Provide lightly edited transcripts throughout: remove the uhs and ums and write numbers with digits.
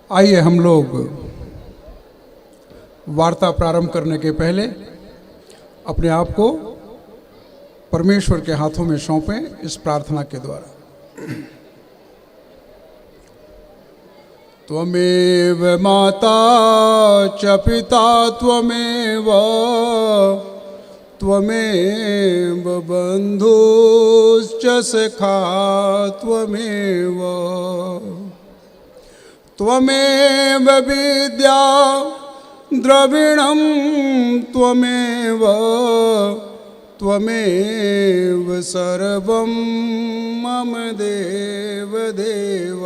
आइए हम लोग वार्ता प्रारंभ करने के पहले अपने आप को परमेश्वर के हाथों में सौंपें इस प्रार्थना के द्वारा। त्वमेव माता च पिता त्वमेव त्वमेव बन्धुश्च सखा त्वमेव त्वमेव विद्या द्रविणं त्वमेव त्वमेव सर्वं मम देव देव।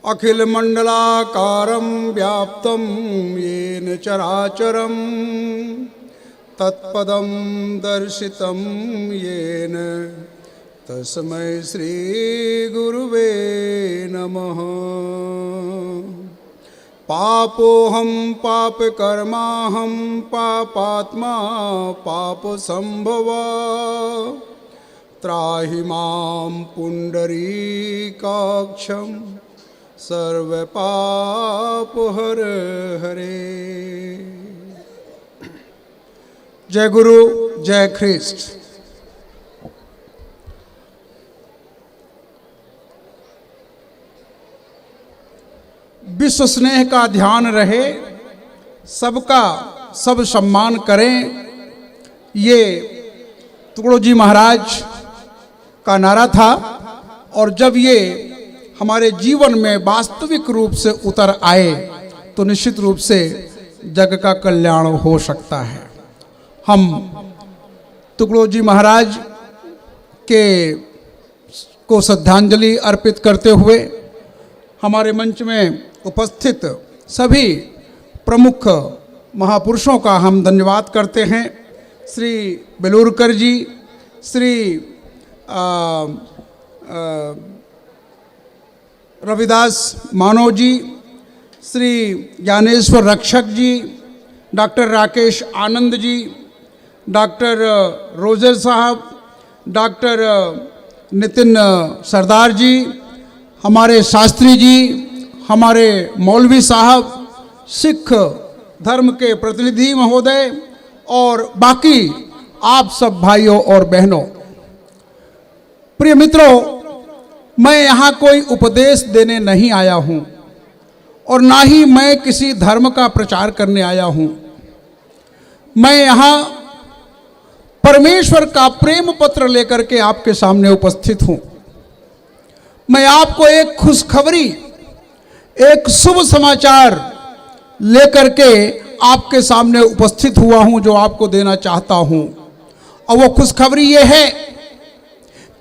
अखिल मंडलाकारं व्याप्तं येन चराचरं तत्पदं दर्शितं येन तस्मै श्री गुरुवे नमः। पापोऽहं पापकर्माहं पापात्मा पापसंभवा त्राहि मां पुंडरीकाक्षं सर्वपापहर हरे। जय गुरु, जय ख्रिस्ट। विश्व स्नेह का ध्यान रहे, सबका सब सम्मान करें, ये तुगड़ो जी महाराज का नारा था। और जब ये हमारे जीवन में वास्तविक रूप से उतर आए तो निश्चित रूप से जग का कल्याण हो सकता है। हम तुगड़ो जी महाराज के को श्रद्धांजलि अर्पित करते हुए हमारे मंच में उपस्थित सभी प्रमुख महापुरुषों का हम धन्यवाद करते हैं। श्री बेलूरकर जी, श्री रविदास मानव जी, श्री ज्ञानेश्वर रक्षक जी, doctor Rakesh Anand ji, doctor Roger साहब, डॉक्टर नितिन सरदार जी, हमारे शास्त्री जी, हमारे मौलवी साहब, सिख धर्म के प्रतिनिधि महोदय और बाकी आप सब भाइयों और बहनों। प्रिय मित्रों, मैं यहाँ कोई उपदेश देने नहीं आया हूँ और ना ही मैं किसी धर्म का प्रचार करने आया हूँ। मैं यहाँ परमेश्वर का प्रेम पत्र लेकर के आपके सामने उपस्थित हूँ। मैं आपको एक खुशखबरी, एक शुभ समाचार लेकर के आपके सामने उपस्थित हुआ हूं जो आपको देना चाहता हूं। और वो खुशखबरी ये है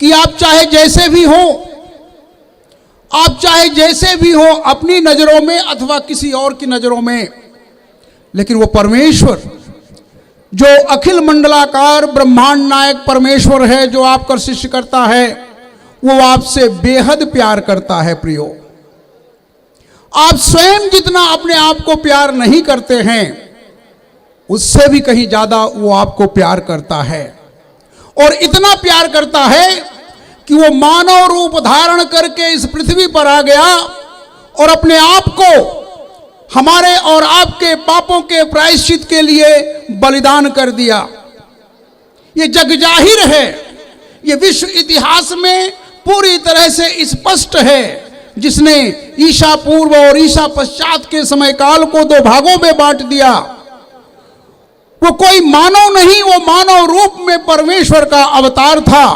कि आप चाहे जैसे भी हो, आप चाहे जैसे भी हो अपनी नजरों में अथवा किसी और की नजरों में, लेकिन वो परमेश्वर जो अखिल मंडलाकार ब्रह्मांड नायक परमेश्वर है, जो आपका सृष्टि करता है, वो आपसे बेहद प्यार करता है। प्रियो, आप स्वयं जितना अपने आप को प्यार नहीं करते हैं, उससे भी कहीं ज्यादा वो आपको प्यार करता है। और इतना प्यार करता है कि वो मानव रूप धारण करके इस पृथ्वी पर आ गया और अपने आप को हमारे और आपके पापों के प्रायश्चित के लिए बलिदान कर दिया। ये जग जाहिर है, ये विश्व इतिहास में पूरी तरह से स्पष्ट है। जिसने ईसा पूर्व और ईसा पश्चात के समय काल को दो भागों में बांट दिया, वो कोई मानव नहीं, वो मानव रूप में परमेश्वर का अवतार था।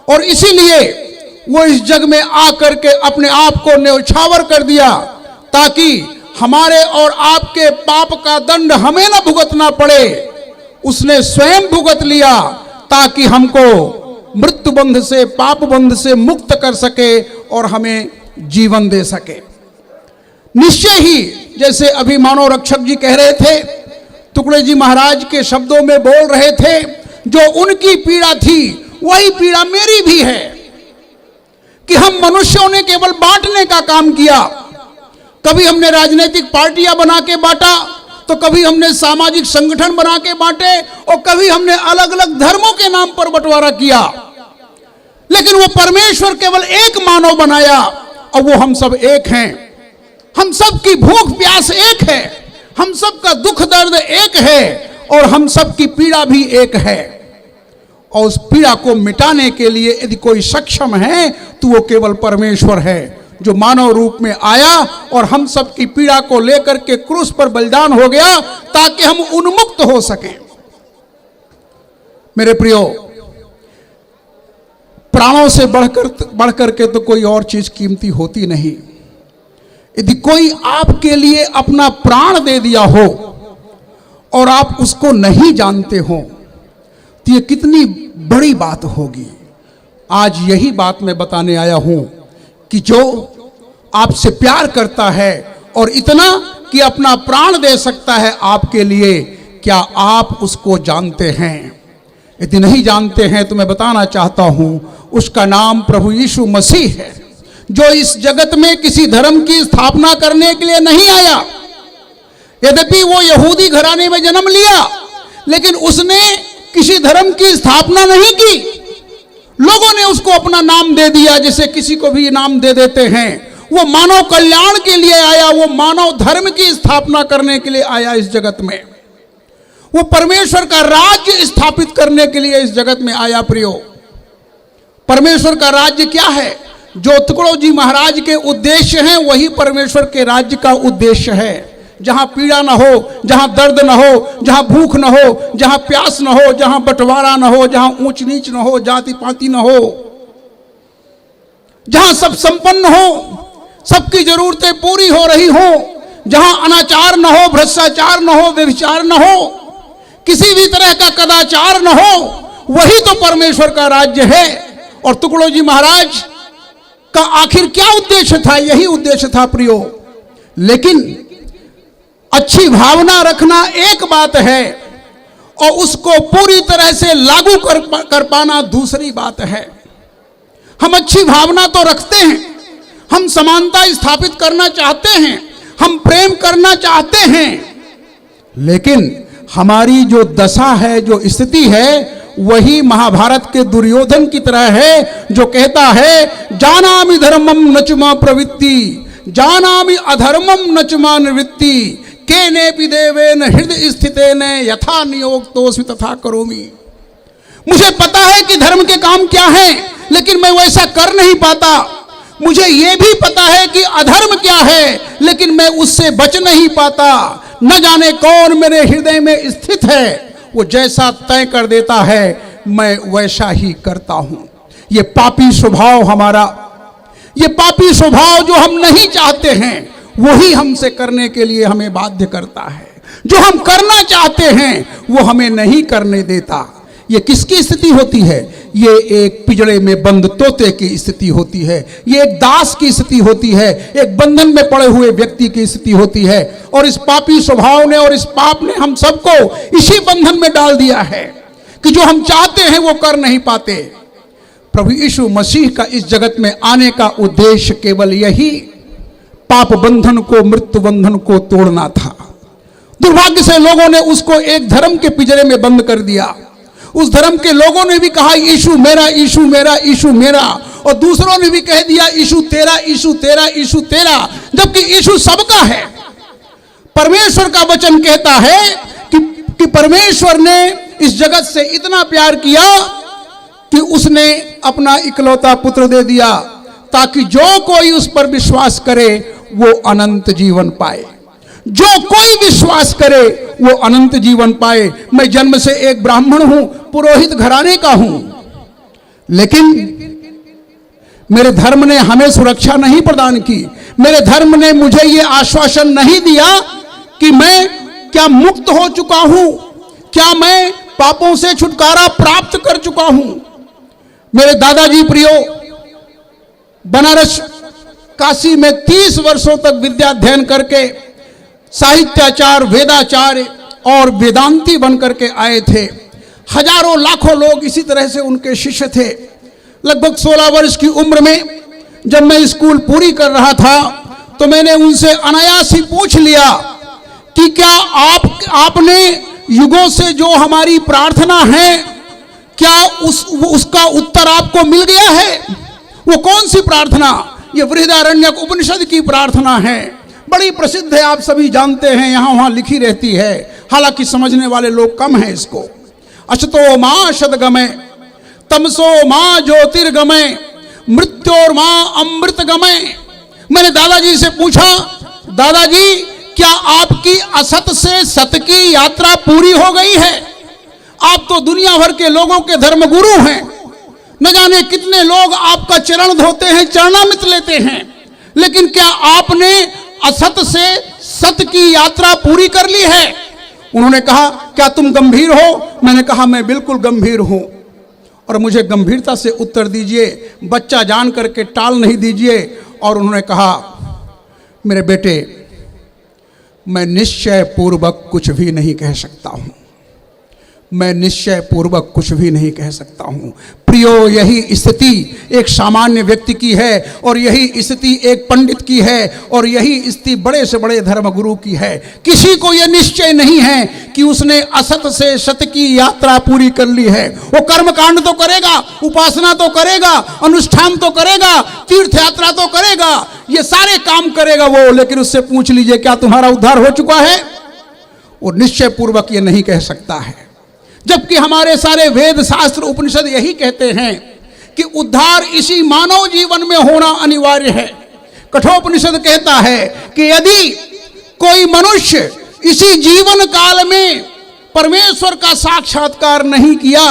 और इसीलिए वो इस जग में आकर के अपने आप को न्यौछावर कर दिया ताकि हमारे और आपके पाप का दंड हमें न भुगतना पड़े। उसने स्वयं भुगत लिया ताकि हमको मृत्यु बंध से, पाप बंध से मुक्त कर सके और हमें जीवन दे सके। निश्चय ही जैसे अभी मानव रक्षक जी कह रहे थे, तुगड़े जी महाराज के शब्दों में बोल रहे थे, जो उनकी पीड़ा थी वही पीड़ा मेरी भी है कि हम मनुष्यों ने केवल बांटने का काम किया। कभी हमने राजनीतिक पार्टियां बना के बांटा, तो कभी हमने सामाजिक संगठन बना के बांटे, और कभी हमने अलग अलग धर्मों के नाम पर बंटवारा किया। लेकिन वो परमेश्वर केवल एक मानव बनाया और वो हम सब एक हैं। हम सब की भूख प्यास एक है, हम सब का दुख दर्द एक है और हम सब की पीड़ा भी एक है। और उस पीड़ा को मिटाने के लिए यदि कोई सक्षम है तो वो केवल परमेश्वर है, जो मानव रूप में आया और हम सब की पीड़ा को लेकर के क्रूस पर बलिदान हो गया ताकि हम उन्मुक्त हो सकें। मेरे प्रियो, प्राणों से बढ़कर के तो कोई और चीज कीमती होती नहीं। यदि कोई आपके लिए अपना प्राण दे दिया हो और आप उसको नहीं जानते हो तो ये कितनी बड़ी बात होगी। आज यही बात मैं बताने आया हूं कि जो आपसे प्यार करता है और इतना कि अपना प्राण दे सकता है आपके लिए, क्या आप उसको जानते हैं? यदि नहीं जानते हैं तो मैं बताना चाहता हूं, उसका नाम प्रभु यीशु मसीह है, जो इस जगत में किसी धर्म की स्थापना करने के लिए नहीं आया। यद्यपि वो यहूदी घराने में जन्म लिया, लेकिन उसने किसी धर्म की स्थापना नहीं की। लोगों ने उसको अपना नाम दे दिया, जैसे किसी को भी नाम दे देते हैं। वो मानव कल्याण के लिए आया, वो मानव धर्म की स्थापना करने के लिए आया इस जगत में। वो परमेश्वर का राज्य स्थापित करने के लिए इस जगत में आया। प्रियो, परमेश्वर का राज्य क्या है? जो तुकड़ो जी महाराज के उद्देश्य हैं वही परमेश्वर के राज्य का उद्देश्य है। जहां पीड़ा न हो, जहां दर्द न हो, जहां भूख न हो, जहां प्यास न हो, जहां बंटवारा न हो, जहां ऊंच नीच न हो, जाति पाति न हो, जहां सब संपन्न हो, सबकी जरूरतें पूरी हो रही हो, जहां अनाचार न हो, भ्रष्टाचार न हो, व्यभिचार न हो, किसी भी तरह का कदाचार न हो, वही तो परमेश्वर का राज्य है। और तुकड़ो जी महाराज का आखिर क्या उद्देश्य था? यही उद्देश्य था प्रियो। लेकिन अच्छी भावना रखना एक बात है और उसको पूरी तरह से लागू कर पाना दूसरी बात है। हम अच्छी भावना तो रखते हैं, हम समानता स्थापित करना चाहते हैं, हम प्रेम करना चाहते हैं, लेकिन हमारी जो दशा है, जो स्थिति है, वही महाभारत के दुर्योधन की तरह है, जो कहता है जानामि धर्मम नचमा प्रवृत्ति, जानामि अधर्मम नचमा निवृत्ति, केनेपि देवेन हृदय स्थितेन यथा नियोक्तोऽस्मि तथा करोमि। मुझे पता है कि धर्म के काम क्या है, लेकिन मैं वैसा कर नहीं पाता। मुझे यह भी पता है कि अधर्म क्या है, लेकिन मैं उससे बच नहीं पाता। न जाने कौन मेरे हृदय में स्थित है, वो जैसा तय कर देता है मैं वैसा ही करता हूं। ये पापी स्वभाव हमारा, ये पापी स्वभाव जो हम नहीं चाहते हैं, वही हमसे करने के लिए हमें बाध्य करता है। जो हम करना चाहते हैं वो हमें नहीं करने देता। ये किसकी स्थिति होती है? ये एक पिंजड़े में बंद तोते की स्थिति होती है, ये एक दास की स्थिति होती है, एक बंधन में पड़े हुए व्यक्ति की स्थिति होती है। और इस पापी स्वभाव ने और इस पाप ने हम सबको इसी बंधन में डाल दिया है कि जो हम चाहते हैं वो कर नहीं पाते। प्रभु यीशु मसीह का इस जगत में आने का उद्देश्य केवल यही पाप बंधन को, मृत्यु बंधन को तोड़ना था। दुर्भाग्य से लोगों ने उसको एक धर्म के पिंजरे में बंद कर दिया। उस धर्म के लोगों ने भी कहा यीशु मेरा, यीशु मेरा, यीशु मेरा, और दूसरों ने भी कह दिया यीशु तेरा, यीशु तेरा, यीशु तेरा, जबकि यीशु सबका है। परमेश्वर का वचन कहता है कि परमेश्वर ने इस जगत से इतना प्यार किया कि उसने अपना इकलौता पुत्र दे दिया, ताकि जो कोई उस पर विश्वास करे वो अनंत जीवन पाए। जो कोई विश्वास करे वो अनंत जीवन पाए। मैं जन्म से एक ब्राह्मण हूं, पुरोहित घराने का हूं, लेकिन मेरे धर्म ने हमें सुरक्षा नहीं प्रदान की। मेरे धर्म ने मुझे ये आश्वासन नहीं दिया कि मैं क्या मुक्त हो चुका हूं, क्या मैं पापों से छुटकारा प्राप्त कर चुका हूं। मेरे दादाजी प्रियो बनारस काशी में 30 वर्षों तक विद्या अध्ययन करके साहित्याचार्य, वेदाचार्य और वेदांती बनकर के आए थे। हजारों लाखों लोग इसी तरह से उनके शिष्य थे। लगभग 16 वर्ष की उम्र में जब मैं स्कूल पूरी कर रहा था तो मैंने उनसे अनायास ही पूछ लिया कि क्या आपने युगों से जो हमारी प्रार्थना है, क्या उसका उत्तर आपको मिल गया है? वो कौन सी प्रार्थना? ये बृहदारण्यक उपनिषद की प्रार्थना है। बड़ी प्रसिद्ध है, आप सभी जानते हैं, यहां वहां लिखी रहती है, हालांकि समझने वाले लोग कम हैं इसको। अशतो मां सदगमय तमसो मां ज्योतिर्गमय मृत्योर मां अमृतगमय। मैंने दादाजी से पूछा, दादाजी क्या आपकी असत से सत की यात्रा पूरी हो गई है? आप तो दुनिया भर के लोगों के धर्मगुरु हैं, न जाने कितने लोग आपका चरण धोते हैं, चरणामृत लेते हैं, लेकिन क्या आपने असत से सत की यात्रा पूरी कर ली है? उन्होंने कहा, क्या तुम गंभीर हो? मैंने कहा, मैं बिल्कुल गंभीर हूं, और मुझे गंभीरता से उत्तर दीजिए, बच्चा जान करके टाल नहीं दीजिए। और उन्होंने कहा, मेरे बेटे, मैं निश्चय पूर्वक कुछ भी नहीं कह सकता हूं, मैं निश्चय पूर्वक कुछ भी नहीं कह सकता हूं। प्रियो, यही स्थिति एक सामान्य व्यक्ति की है, और यही स्थिति एक पंडित की है, और यही स्थिति बड़े से बड़े धर्मगुरु की है। किसी को यह निश्चय नहीं है कि उसने असत से सत की यात्रा पूरी कर ली है। वो कर्म कांड तो करेगा, उपासना तो करेगा, अनुष्ठान तो करेगा, तीर्थ यात्रा तो करेगा, ये सारे काम करेगा वो, लेकिन उससे पूछ लीजिए क्या तुम्हारा उद्धार हो चुका है? वो निश्चय पूर्वक ये नहीं कह सकता है। जबकि हमारे सारे वेद शास्त्र उपनिषद यही कहते हैं कि उद्धार इसी मानव जीवन में होना अनिवार्य है। कठोपनिषद कहता है कि यदि कोई मनुष्य इसी जीवन काल में परमेश्वर का साक्षात्कार नहीं किया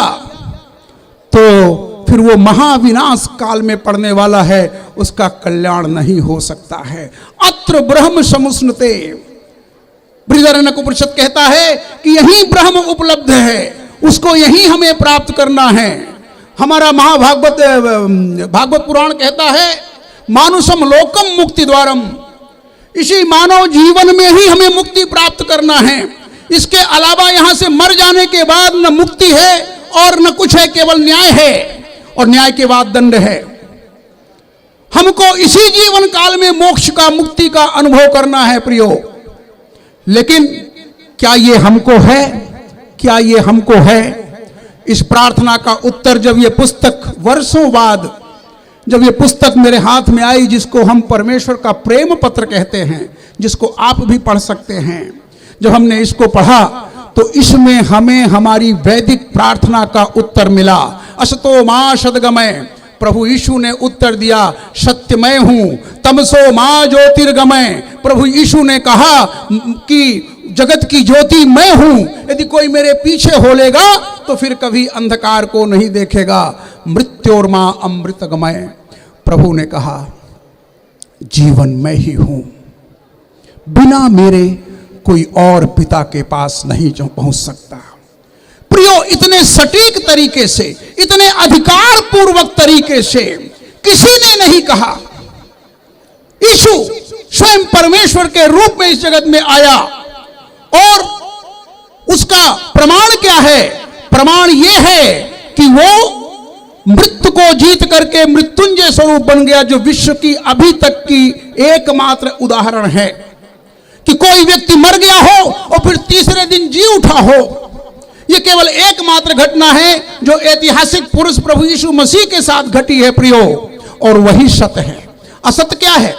तो फिर वो महाविनाश काल में पड़ने वाला है, उसका कल्याण नहीं हो सकता है। अत्र ब्रह्म समुष्णुते, बृहदारण्यक उपनिषद कहता है कि यही ब्रह्म उपलब्ध है, उसको यही हमें प्राप्त करना है। हमारा भागवत पुराण कहता है, मानुषम लोकम मुक्ति द्वारम, इसी मानव जीवन में ही हमें मुक्ति प्राप्त करना है। इसके अलावा यहां से मर जाने के बाद न मुक्ति है और न कुछ है, केवल न्याय है, और न्याय के बाद दंड है। हमको इसी जीवन काल में मोक्ष का, मुक्ति का अनुभव करना है प्रियो। लेकिन क्या ये हमको है? क्या ये हमको है? इस प्रार्थना का उत्तर जब ये पुस्तक वर्षों बाद, जब ये पुस्तक मेरे हाथ में आई, जिसको हम परमेश्वर का प्रेम पत्र कहते हैं, जिसको आप भी पढ़ सकते हैं, जब हमने इसको पढ़ा तो इसमें हमें हमारी वैदिक प्रार्थना का उत्तर मिला। असतो मां सद्गमय, प्रभु यीशु ने उत्तर दिया, सत्यमय हूं। तमसो मां ज्योतिर्गमय, प्रभु यीशु ने कहा कि जगत की ज्योति मैं हूं, यदि कोई मेरे पीछे हो लेगा तो फिर कभी अंधकार को नहीं देखेगा। मृत्योर मां अमृतगमय, प्रभु ने कहा जीवन मैं ही हूं, बिना मेरे कोई और पिता के पास नहीं पहुंच सकता। प्रियो, इतने सटीक तरीके से, इतने अधिकार पूर्वक तरीके से किसी ने नहीं कहा। यीशु स्वयं परमेश्वर के रूप में इस जगत में आया, और उसका प्रमाण क्या है? प्रमाण यह है कि वो मृत्यु को जीत करके मृत्युंजय स्वरूप बन गया, जो विश्व की अभी तक की एकमात्र उदाहरण है कि कोई व्यक्ति मर गया हो और फिर तीसरे दिन जी उठा हो। यह केवल एकमात्र घटना है जो ऐतिहासिक पुरुष प्रभु यीशु मसीह के साथ घटी है प्रियो, और वही सत्य है। असत्य क्या है?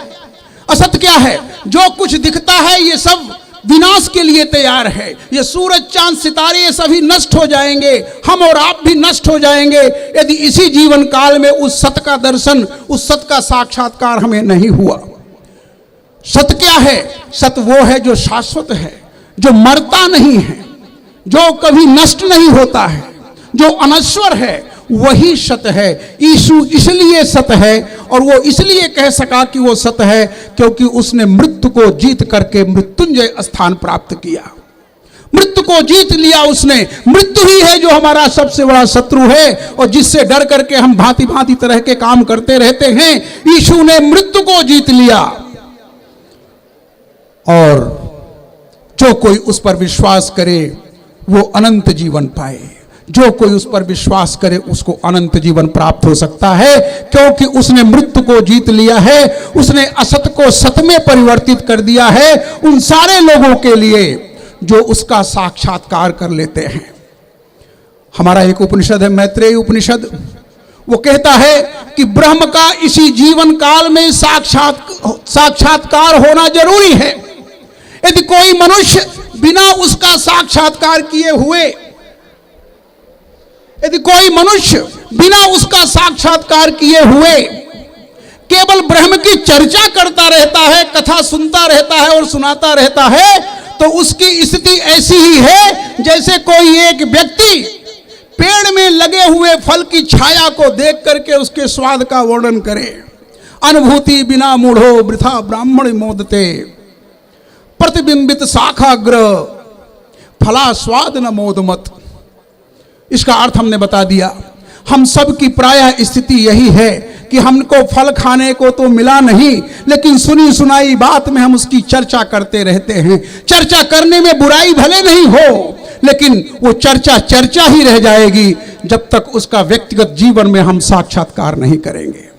असत्य क्या है? जो कुछ दिखता है ये सब विनाश के लिए तैयार है। ये सूरज चांद सितारे ये सभी नष्ट हो जाएंगे, हम और आप भी नष्ट हो जाएंगे, यदि इसी जीवन काल में उस सत्य का दर्शन, उस सत्य का साक्षात्कार हमें नहीं हुआ। सत्य क्या है? सत्य वो है जो शाश्वत है, जो मरता नहीं है, जो कभी नष्ट नहीं होता है, जो अनश्वर है, वही सत्य है। यीशु इसलिए सत्य है, और वो इसलिए कह सका कि वो सत्य है क्योंकि उसने मृत्यु को जीत करके मृत्युंजय स्थान प्राप्त किया। मृत्यु को जीत लिया उसने। मृत्यु ही है जो हमारा सबसे बड़ा शत्रु है, और जिससे डर करके हम भांति भांति तरह के काम करते रहते हैं। यीशु ने मृत्यु को जीत लिया, और जो कोई उस पर विश्वास करे वो अनंत जीवन पाए। जो कोई उस पर विश्वास करे उसको अनंत जीवन प्राप्त हो सकता है, क्योंकि उसने मृत्यु को जीत लिया है। उसने असत को सत में परिवर्तित कर दिया है उन सारे लोगों के लिए जो उसका साक्षात्कार कर लेते हैं। हमारा एक उपनिषद है, मैत्रेय उपनिषद। वो कहता है कि ब्रह्म का इसी जीवन काल में साक्षात्कार होना जरूरी है। यदि कोई मनुष्य बिना उसका साक्षात्कार किए हुए, यदि कोई मनुष्य बिना उसका साक्षात्कार किए हुए केवल ब्रह्म की चर्चा करता रहता है, कथा सुनता रहता है और सुनाता रहता है, तो उसकी स्थिति ऐसी ही है जैसे कोई एक व्यक्ति पेड़ में लगे हुए फल की छाया को देख करके उसके स्वाद का वर्णन करे। अनुभूति बिना मूढ़ो वृथा ब्राह्मण मोदते, प्रतिबिंबित शाखाग्र फला स्वाद न मोदमत। इसका अर्थ हमने बता दिया। हम सब की प्रायः स्थिति यही है कि हमको फल खाने को तो मिला नहीं, लेकिन सुनी सुनाई बात में हम उसकी चर्चा करते रहते हैं। चर्चा करने में बुराई भले नहीं हो, लेकिन वो चर्चा चर्चा ही रह जाएगी जब तक उसका व्यक्तिगत जीवन में हम साक्षात्कार नहीं करेंगे।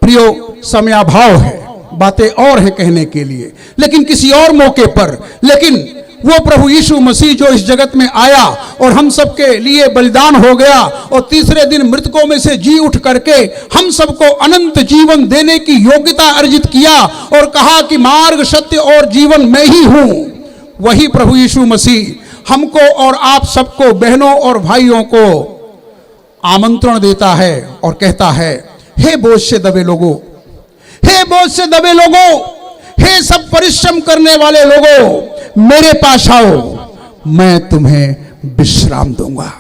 प्रियो, समयाभाव है, बातें और हैं कहने के लिए, लेकिन किसी और मौके पर। लेकिन वो प्रभु यीशु मसीह जो इस जगत में आया और हम सबके लिए बलिदान हो गया और तीसरे दिन मृतकों में से जी उठ करके हम सबको अनंत जीवन देने की योग्यता अर्जित किया और कहा कि मार्ग, सत्य और जीवन मैं ही हूं, वही प्रभु यीशु मसीह हमको और आप सबको, बहनों और भाइयों को आमंत्रण देता है और कहता है, हे बोझ से दबे लोगों, हे बोझ से दबे लोगों, हे सब परिश्रम करने वाले लोगों, मेरे पास आओ, मैं तुम्हें विश्राम दूंगा।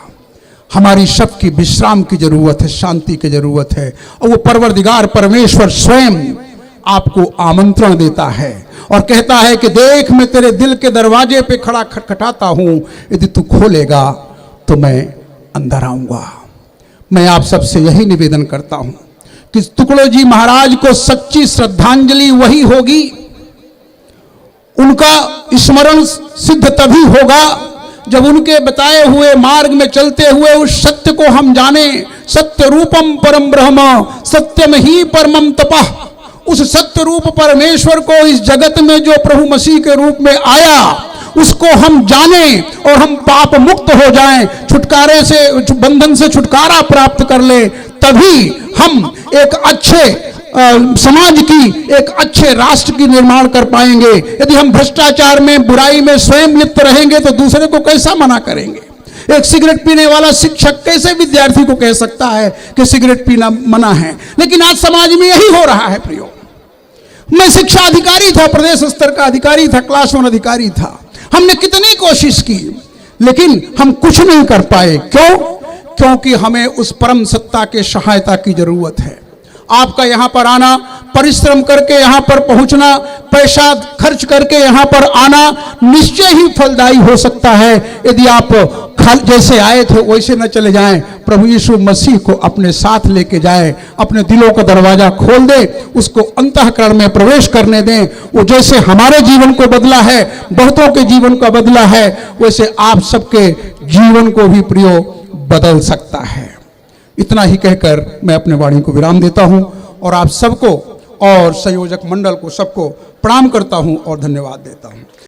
हमारी सबकी विश्राम की जरूरत है, शांति की जरूरत है, और वो परवरदिगार परमेश्वर स्वयं आपको आमंत्रण देता है और कहता है कि देख, मैं तेरे दिल के दरवाजे पे खड़ा खटखटाता हूं, यदि तू खोलेगा तो मैं अंदर आऊंगा। मैं आप सबसे यही निवेदन करता हूं कि तुकड़ो जी महाराज को सच्ची श्रद्धांजलि वही होगी, उनका स्मरण सिद्ध तभी होगा जब उनके बताए हुए मार्ग में चलते हुए उस सत्य को हम जाने। सत्य रूपम परम ब्रह्म सत्यम ही परमम तपः। उस सत्य रूप परमेश्वर को इस जगत में जो प्रभु मसीह के रूप में आया, उसको हम जाने और हम पाप मुक्त हो जाएं, छुटकारे से, बंधन से छुटकारा प्राप्त कर ले। तभी हम एक अच्छे समाज की, एक अच्छे राष्ट्र की निर्माण कर पाएंगे। यदि हम भ्रष्टाचार में, बुराई में स्वयं लिप्त रहेंगे तो दूसरे को कैसा मना करेंगे? एक सिगरेट पीने वाला शिक्षक कैसे विद्यार्थी को कह सकता है कि सिगरेट पीना मना है? लेकिन आज समाज में यही हो रहा है। प्रियो, मैं शिक्षा अधिकारी था, प्रदेश स्तर का अधिकारी था, क्लास 1 अधिकारी था। हमने कितनी कोशिश की, लेकिन हम कुछ नहीं कर पाए। क्यों? क्योंकि हमें उस परम सत्ता के सहायता की जरूरत है। आपका यहाँ पर आना, परिश्रम करके यहाँ पर पहुँचना, पैसा खर्च करके यहाँ पर आना निश्चय ही फलदायी हो सकता है यदि आप जैसे आए थे वैसे न चले जाएं। प्रभु यीशु मसीह को अपने साथ लेके जाएं, अपने दिलों का दरवाजा खोल दें, उसको अंतःकरण में प्रवेश करने दें। वो जैसे हमारे जीवन को बदला है, बहुतों के जीवन का बदला है, वैसे आप सबके जीवन को भी प्रियो बदल सकता है। इतना ही कहकर मैं अपने वाणी को विराम देता हूं और आप सबको और संयोजक मंडल को सबको प्रणाम करता हूं और धन्यवाद देता हूं।